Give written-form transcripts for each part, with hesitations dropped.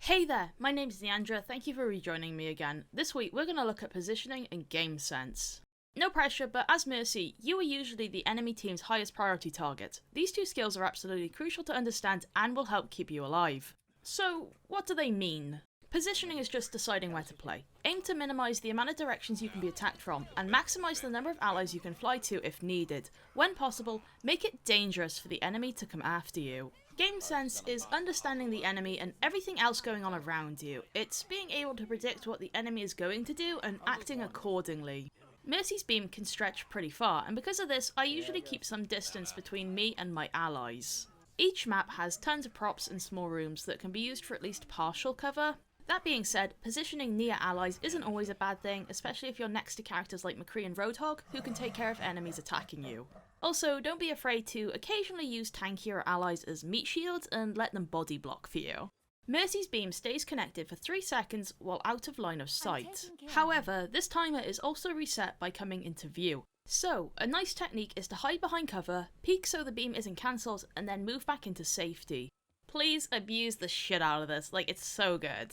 Hey there, my name's Niandra, thank you for rejoining me again. This week we're going to look at positioning and game sense. No pressure, but as Mercy, you are usually the enemy team's highest priority target. These two skills are absolutely crucial to understand and will help keep you alive. So, what do they mean? Positioning is just deciding where to play. Aim to minimise the amount of directions you can be attacked from, and maximise the number of allies you can fly to if needed. When possible, make it dangerous for the enemy to come after you. Game sense is understanding the enemy and everything else going on around you. It's being able to predict what the enemy is going to do and acting accordingly. Mercy's beam can stretch pretty far, and because of this, I usually keep some distance between me and my allies. Each map has tons of props and small rooms that can be used for at least partial cover. That being said, positioning near allies isn't always a bad thing, especially if you're next to characters like McCree and Roadhog, who can take care of enemies attacking you. Also, don't be afraid to occasionally use tankier allies as meat shields and let them body block for you. Mercy's beam stays connected for 3 seconds while out of line of sight. However, this timer is also reset by coming into view. So, a nice technique is to hide behind cover, peek so the beam isn't cancelled, and then move back into safety. Please abuse the shit out of this, like it's so good.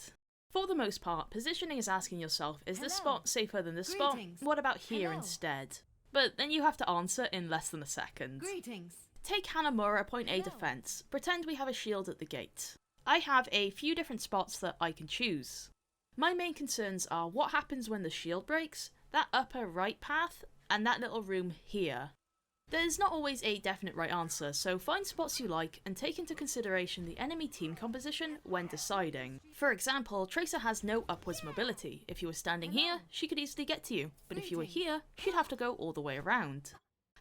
For the most part, positioning is asking yourself, is this spot safer than this spot? What about here instead? But then you have to answer in less than a second. Take Hanamura point A defense. Pretend we have a shield at the gate. I have a few different spots that I can choose. My main concerns are what happens when the shield breaks, that upper right path, and that little room here. There's not always a definite right answer, so find spots you like and take into consideration the enemy team composition when deciding. For example, Tracer has no upwards mobility. If you were standing here, she could easily get to you, but if you were here, she'd have to go all the way around.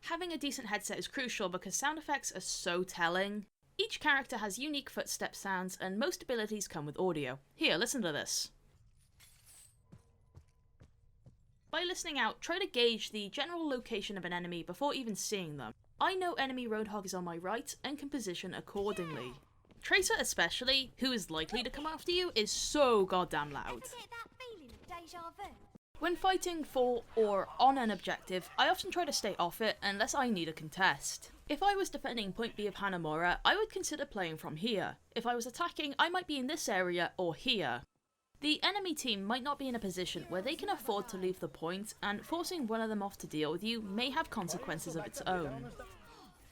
Having a decent headset is crucial because sound effects are so telling. Each character has unique footstep sounds and most abilities come with audio. Here, listen to this. By listening out, try to gauge the general location of an enemy before even seeing them. I know enemy Roadhog is on my right and can position accordingly. Tracer especially, who is likely to come after you, is so goddamn loud. When fighting for or on an objective, I often try to stay off it unless I need a contest. If I was defending point B of Hanamura, I would consider playing from here. If I was attacking, I might be in this area or here. The enemy team might not be in a position where they can afford to leave the point, and forcing one of them off to deal with you may have consequences of its own.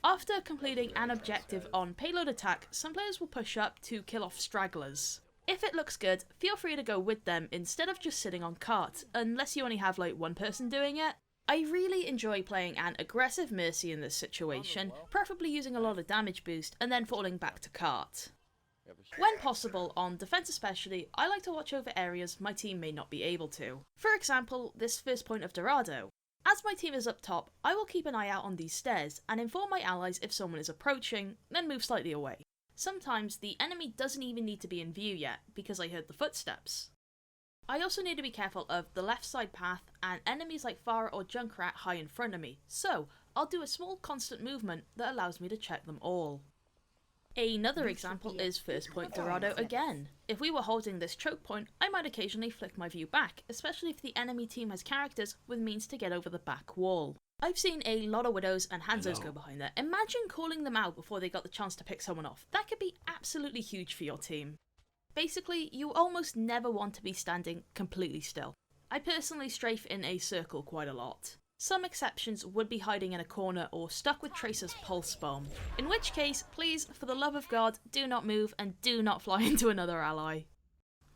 After completing an objective on payload attack, some players will push up to kill off stragglers. If it looks good, feel free to go with them instead of just sitting on cart, unless you only have like one person doing it. I really enjoy playing an aggressive Mercy in this situation, preferably using a lot of damage boost and then falling back to cart. When possible, on defense especially, I like to watch over areas my team may not be able to. For example, this first point of Dorado. As my team is up top, I will keep an eye out on these stairs and inform my allies if someone is approaching, then move slightly away. Sometimes the enemy doesn't even need to be in view yet, because I heard the footsteps. I also need to be careful of the left side path and enemies like Farah or Junkrat high in front of me, so I'll do a small constant movement that allows me to check them all. Another example is first point Dorado again. If we were holding this choke point, I might occasionally flick my view back, especially if the enemy team has characters with means to get over the back wall. I've seen a lot of Widows and Hanzos go behind there. Imagine calling them out before they got the chance to pick someone off. That could be absolutely huge for your team. Basically, you almost never want to be standing completely still. I personally strafe in a circle quite a lot. Some exceptions would be hiding in a corner or stuck with Tracer's pulse bomb. In which case, please, for the love of God, do not move and do not fly into another ally.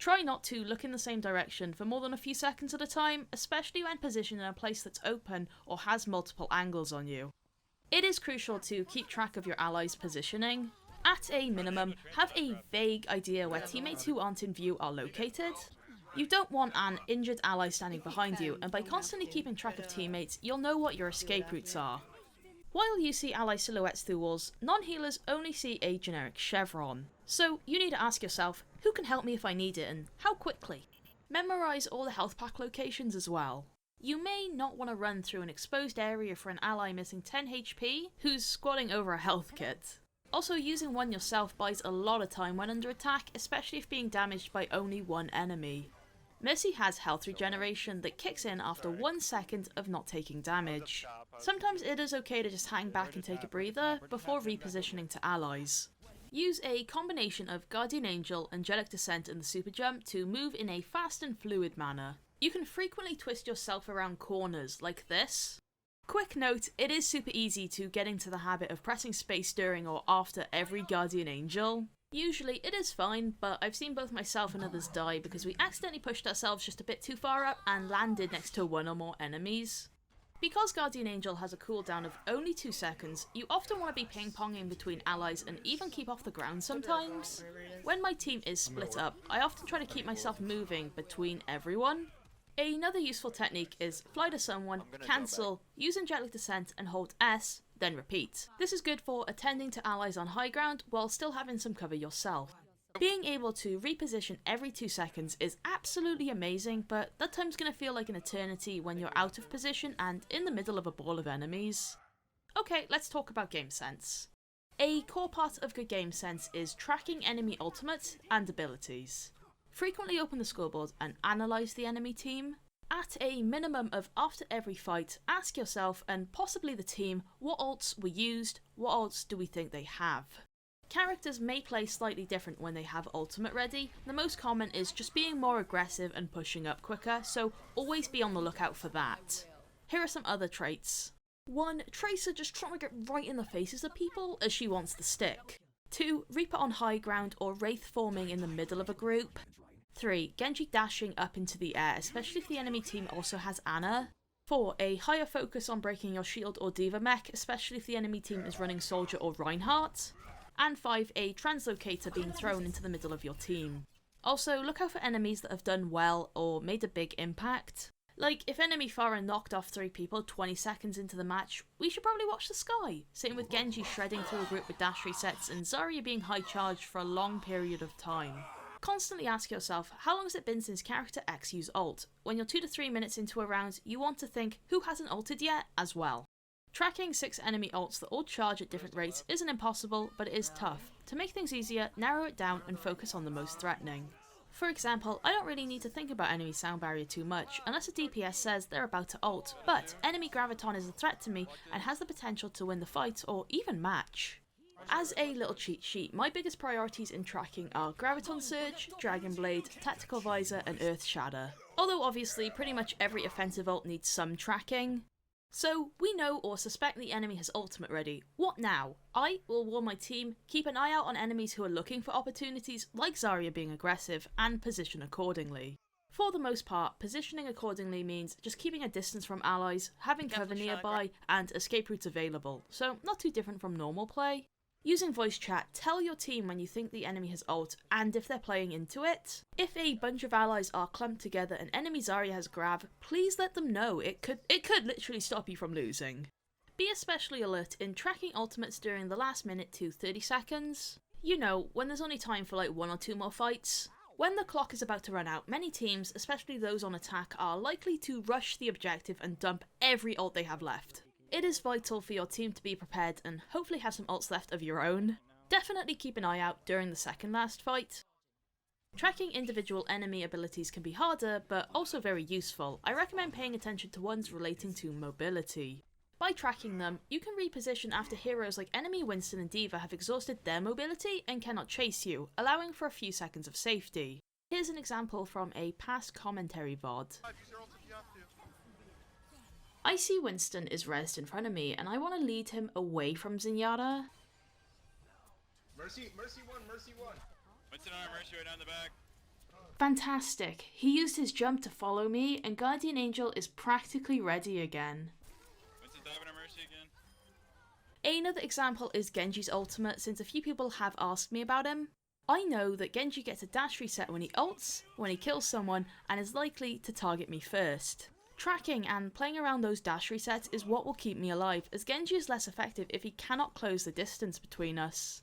Try not to look in the same direction for more than a few seconds at a time, especially when positioned in a place that's open or has multiple angles on you. It is crucial to keep track of your allies' positioning. At a minimum, have a vague idea where teammates who aren't in view are located. You don't want an injured ally standing behind you, and by constantly keeping track of teammates, you'll know what your escape routes are. While you see ally silhouettes through walls, non-healers only see a generic chevron. So you need to ask yourself, who can help me if I need it, and how quickly? Memorize all the health pack locations as well. You may not want to run through an exposed area for an ally missing 10 HP who's squatting over a health kit. Also, using one yourself buys a lot of time when under attack, especially if being damaged by only one enemy. Mercy has health regeneration that kicks in after 1 second of not taking damage. Sometimes it is okay to just hang back and take a breather before repositioning to allies. Use a combination of Guardian Angel, Angelic Descent and the Super Jump to move in a fast and fluid manner. You can frequently twist yourself around corners like this. Quick note, it is super easy to get into the habit of pressing space during or after every Guardian Angel. Usually it is fine, but I've seen both myself and others die because we accidentally pushed ourselves just a bit too far up and landed next to one or more enemies. Because Guardian Angel has a cooldown of only 2 seconds, you often want to be ping-ponging between allies and even keep off the ground sometimes. When my team is split up, I often try to keep myself moving between everyone. Another useful technique is fly to someone, cancel, use Angelic Descent and hold S, then repeat. This is good for attending to allies on high ground while still having some cover yourself. Being able to reposition every 2 seconds is absolutely amazing, but that time's gonna feel like an eternity when you're out of position and in the middle of a ball of enemies. Okay, let's talk about game sense. A core part of good game sense is tracking enemy ultimates and abilities. Frequently open the scoreboard and analyse the enemy team. At a minimum of after every fight, ask yourself and possibly the team what ults were used, what ults do we think they have. Characters may play slightly different when they have ultimate ready. The most common is just being more aggressive and pushing up quicker, so always be on the lookout for that. Here are some other traits. 1. Tracer just trying to get right in the faces of people as she wants the stick. 2. Reaper on high ground or Wraith forming in the middle of a group. 3. Genji dashing up into the air, especially if the enemy team also has Ana. 4. A higher focus on breaking your shield or diva mech, especially if the enemy team is running Soldier or Reinhardt. And 5. A translocator being thrown into the middle of your team. Also, look out for enemies that have done well or made a big impact. Like, if enemy Pharah knocked off 3 people 20 seconds into the match, we should probably watch the sky. Same with Genji shredding through a group with dash resets and Zarya being high charged for a long period of time. Constantly ask yourself, how long has it been since character X used ult? When you're 2 to 3 minutes into a round, you want to think, who hasn't ulted yet, as well. Tracking 6 enemy ults that all charge at different rates isn't impossible, but it is tough. To make things easier, narrow it down and focus on the most threatening. For example, I don't really need to think about enemy sound barrier too much, unless a DPS says they're about to ult, but enemy Graviton is a threat to me and has the potential to win the fight or even match. As a little cheat sheet, my biggest priorities in tracking are Graviton Surge, Dragon Blade, Tactical Visor and Earth Shatter. Although obviously pretty much every offensive ult needs some tracking. So, we know or suspect the enemy has ultimate ready. What now? I will warn my team, keep an eye out on enemies who are looking for opportunities, like Zarya being aggressive, and position accordingly. For the most part, positioning accordingly means just keeping a distance from allies, having cover nearby, and escape routes available, so not too different from normal play. Using voice chat, tell your team when you think the enemy has ult and if they're playing into it. If a bunch of allies are clumped together and enemy Zarya has grab, please let them know. It could literally stop you from losing. Be especially alert in tracking ultimates during the last minute to 30 seconds. You know, when there's only time for like 1 or 2 more fights. When the clock is about to run out, many teams, especially those on attack, are likely to rush the objective and dump every ult they have left. It is vital for your team to be prepared and hopefully have some ults left of your own. Definitely keep an eye out during the second last fight. Tracking individual enemy abilities can be harder, but also very useful. I recommend paying attention to ones relating to mobility. By tracking them, you can reposition after heroes like enemy Winston and D.Va have exhausted their mobility and cannot chase you, allowing for a few seconds of safety. Here's an example from a past commentary VOD. I see Winston is rezzed in front of me and I want to lead him away from Zenyatta. Mercy one. Winston on Mercy right down the back. Fantastic. He used his jump to follow me and Guardian Angel is practically ready again. Winston's diving on Mercy again. Another example is Genji's ultimate, since a few people have asked me about him. I know that Genji gets a dash reset when he ults, when he kills someone, and is likely to target me first. Tracking and playing around those dash resets is what will keep me alive, as Genji is less effective if he cannot close the distance between us.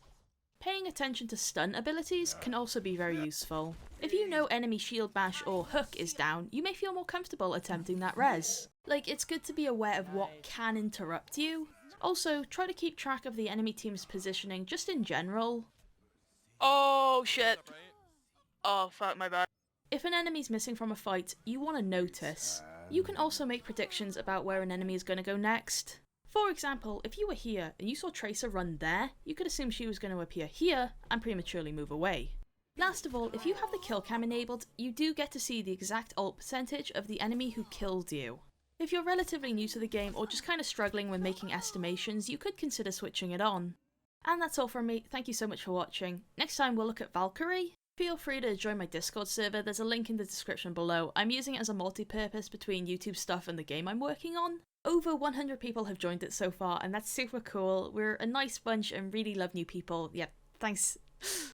Paying attention to stunt abilities can also be very useful. If you know enemy shield bash or hook is down, you may feel more comfortable attempting that res. Like, it's good to be aware of what can interrupt you. Also, try to keep track of the enemy team's positioning just in general. Oh shit. Oh fuck, my bad. If an enemy's missing from a fight, you want to notice. You can also make predictions about where an enemy is going to go next. For example, if you were here and you saw Tracer run there, you could assume she was going to appear here and prematurely move away. Last of all, if you have the kill cam enabled, you do get to see the exact ult percentage of the enemy who killed you. If you're relatively new to the game or just kind of struggling when making estimations, you could consider switching it on. And that's all from me, thank you so much for watching. Next time we'll look at Valkyrie. Feel free to join my Discord server, there's a link in the description below. I'm using it as a multi-purpose between YouTube stuff and the game I'm working on. Over 100 people have joined it so far, and that's super cool. We're a nice bunch and really love new people. Yeah, thanks.